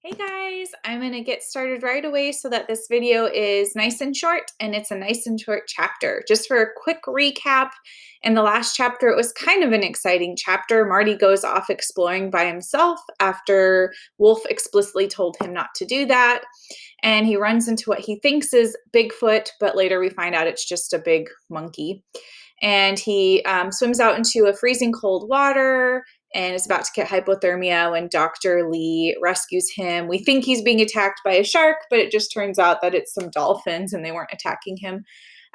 Hey guys, I'm going to get started right away so that this video is nice and short, and it's a nice and short chapter. Just for a quick recap, in the last chapter, it was kind of an exciting chapter. Marty goes off exploring by himself after Wolf explicitly told him not to do that, and he runs into what he thinks is Bigfoot, but later we find out it's just a big monkey. And he swims out into a freezing cold water and is about to get hypothermia when Dr. Lee rescues him. We think he's being attacked by a shark, but it just turns out that it's some dolphins and they weren't attacking him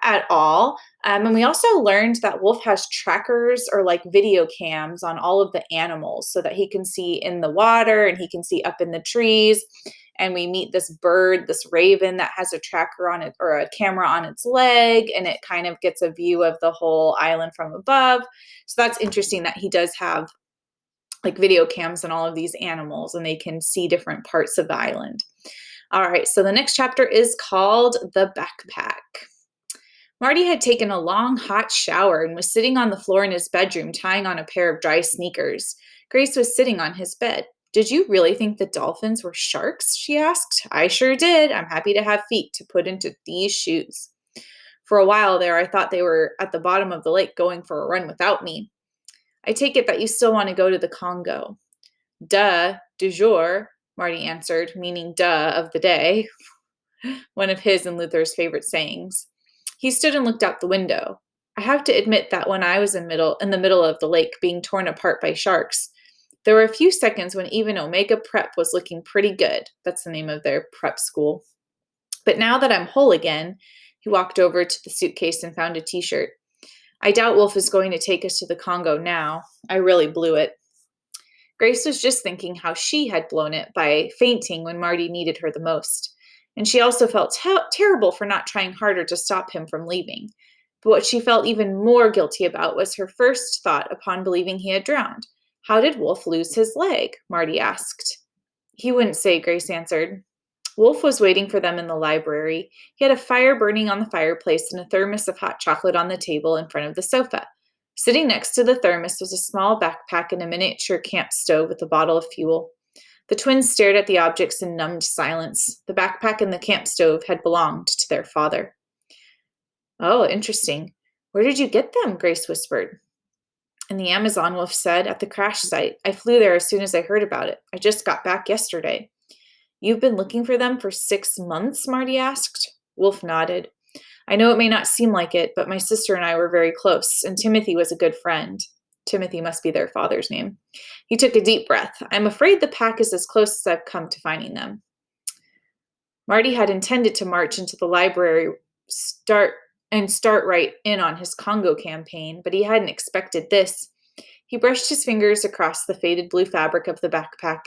at all. And we also learned that Wolf has trackers or like video cams on all of the animals so that he can see in the water and he can see up in the trees. And we meet this bird, this raven that has a tracker on it or a camera on its leg, and it kind of gets a view of the whole island from above. So that's interesting that he does have like video cams on all of these animals and they can see different parts of the island. All right, so the next chapter is called The Backpack. Marty had taken a long, hot shower and was sitting on the floor in his bedroom, tying on a pair of dry sneakers. Grace was sitting on his bed. Did you really think the dolphins were sharks? She asked. I sure did. I'm happy to have feet to put into these shoes. For a while there, I thought they were at the bottom of the lake going for a run without me. I take it that you still want to go to the Congo. Duh, du jour, Marty answered, meaning duh of the day, one of his and Luther's favorite sayings. He stood and looked out the window. I have to admit that when I was in the middle of the lake being torn apart by sharks, there were a few seconds when even Omega Prep was looking pretty good. That's the name of their prep school. But now that I'm whole again, he walked over to the suitcase and found a t-shirt. I doubt Wolf is going to take us to the Congo now. I really blew it. Grace was just thinking how she had blown it by fainting when Marty needed her the most. And she also felt terrible for not trying harder to stop him from leaving. But what she felt even more guilty about was her first thought upon believing he had drowned. How did Wolf lose his leg? Marty asked. He wouldn't say, Grace answered. Wolf was waiting for them in the library. He had a fire burning on the fireplace and a thermos of hot chocolate on the table in front of the sofa. Sitting next to the thermos was a small backpack and a miniature camp stove with a bottle of fuel. The twins stared at the objects in numbed silence. The backpack and the camp stove had belonged to their father. Oh, interesting. Where did you get them? Grace whispered. In the Amazon, Wolf said, at the crash site. I flew there as soon as I heard about it. I just got back yesterday. You've been looking for them for 6 months? Marty asked. Wolf nodded. I know it may not seem like it, but my sister and I were very close, and Timothy was a good friend. Timothy must be their father's name. He took a deep breath. I'm afraid the pack is as close as I've come to finding them. Marty had intended to march into the library start right in on his Congo campaign, but he hadn't expected this. He brushed his fingers across the faded blue fabric of the backpack.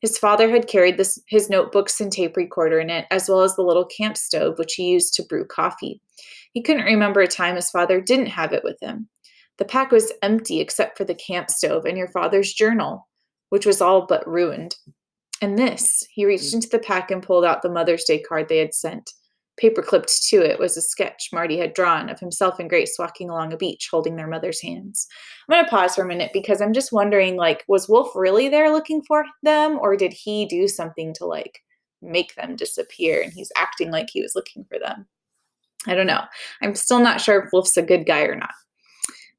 His father had carried his notebooks and tape recorder in it, as well as the little camp stove, which he used to brew coffee. He couldn't remember a time his father didn't have it with him. The pack was empty except for the camp stove and your father's journal, which was all but ruined. And this, he reached into the pack and pulled out the Mother's Day card they had sent. Paper-clipped to it was a sketch Marty had drawn of himself and Grace walking along a beach holding their mother's hands. I'm going to pause for a minute because I'm just wondering, was Wolf really there looking for them, or did he do something to, make them disappear and he's acting like he was looking for them? I don't know. I'm still not sure if Wolf's a good guy or not.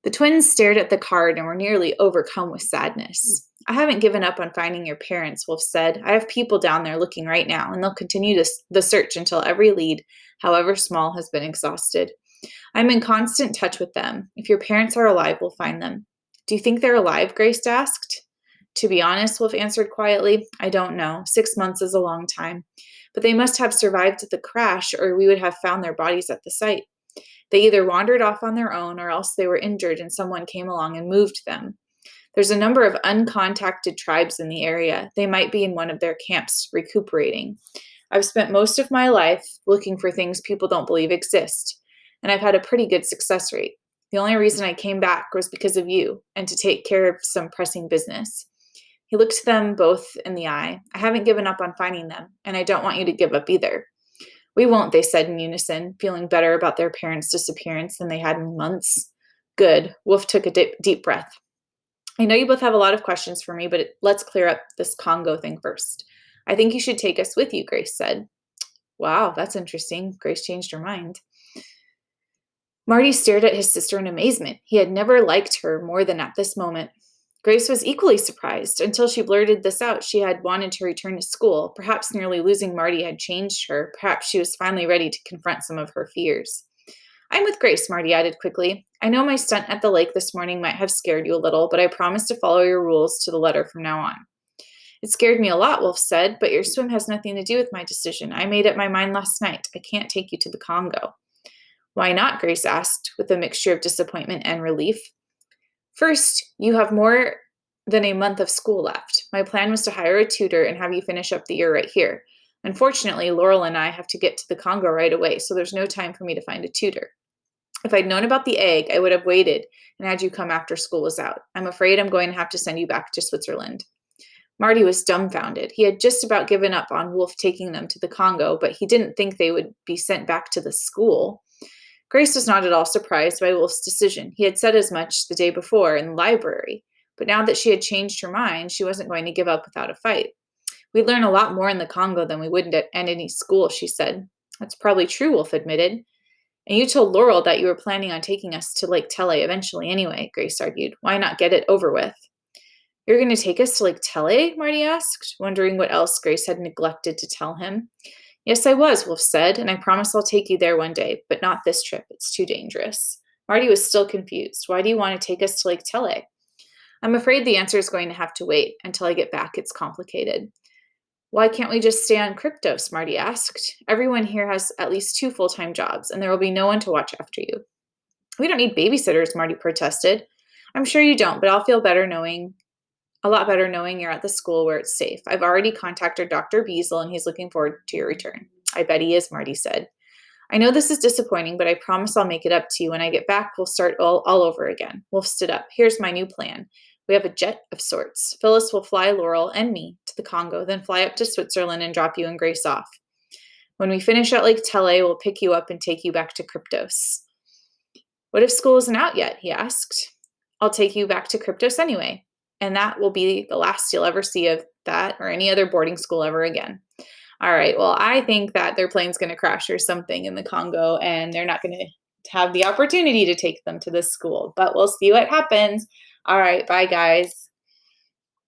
The twins stared at the card and were nearly overcome with sadness. I haven't given up on finding your parents, Wolf said. I have people down there looking right now, and they'll continue the search until every lead, however small, has been exhausted. I'm in constant touch with them. If your parents are alive, we'll find them. Do you think they're alive? Grace asked. To be honest, Wolf answered quietly, I don't know. 6 months is a long time. But they must have survived the crash, or we would have found their bodies at the site. They either wandered off on their own or else they were injured and someone came along and moved them. There's a number of uncontacted tribes in the area. They might be in one of their camps recuperating. I've spent most of my life looking for things people don't believe exist, and I've had a pretty good success rate. The only reason I came back was because of you and to take care of some pressing business. He looked them both in the eye. I haven't given up on finding them, and I don't want you to give up either. We won't, they said in unison, feeling better about their parents' disappearance than they had in months. Good. Wolf took a deep breath. I know you both have a lot of questions for me, but let's clear up this Congo thing first. I think you should take us with you, Grace said. Wow, that's interesting. Grace changed her mind. Marty stared at his sister in amazement. He had never liked her more than at this moment. Grace was equally surprised. Until she blurted this out, she had wanted to return to school. Perhaps nearly losing Marty had changed her. Perhaps she was finally ready to confront some of her fears. I'm with Grace, Marty added quickly. I know my stunt at the lake this morning might have scared you a little, but I promise to follow your rules to the letter from now on. It scared me a lot, Wolf said, but your swim has nothing to do with my decision. I made up my mind last night. I can't take you to the Congo. Why not? Grace asked, with a mixture of disappointment and relief. First, you have more than a month of school left. My plan was to hire a tutor and have you finish up the year right here. Unfortunately, Laurel and I have to get to the Congo right away, so there's no time for me to find a tutor. If I'd known about the egg, I would have waited and had you come after school was out. I'm afraid I'm going to have to send you back to Switzerland. Marty was dumbfounded. He had just about given up on Wolf taking them to the Congo, but he didn't think they would be sent back to the school. Grace was not at all surprised by Wolf's decision. He had said as much the day before in the library, but now that she had changed her mind, she wasn't going to give up without a fight. We'd learn a lot more in the Congo than we would at any school, she said. That's probably true, Wolf admitted. And you told Laurel that you were planning on taking us to Lake Tele eventually anyway, Grace argued. Why not get it over with? You're going to take us to Lake Tele? Marty asked, wondering what else Grace had neglected to tell him. Yes, I was, Wolf said, and I promise I'll take you there one day, but not this trip. It's too dangerous. Marty was still confused. Why do you want to take us to Lake Tele? I'm afraid the answer is going to have to wait. Until I get back, it's complicated. Why can't we just stay on Kryptos? Marty asked. Everyone here has at least 2 full-time jobs, and there will be no one to watch after you. We don't need babysitters, Marty protested. I'm sure you don't, but I'll feel a lot better knowing you're at the school where it's safe. I've already contacted Dr. Beazle, and he's looking forward to your return. I bet he is, Marty said. I know this is disappointing, but I promise I'll make it up to you. When I get back, we'll start all over again. Wolf stood up. Here's my new plan. We have a jet of sorts. Phyllis will fly Laurel and me to the Congo, then fly up to Switzerland and drop you and Grace off. When we finish at Lake Tele, we'll pick you up and take you back to Kryptos. What if school isn't out yet? He asked. I'll take you back to Kryptos anyway, and that will be the last you'll ever see of that or any other boarding school ever again. All right, well, I think that their plane's going to crash or something in the Congo, and they're not going to have the opportunity to take them to this school, but we'll see what happens. All right, bye, guys.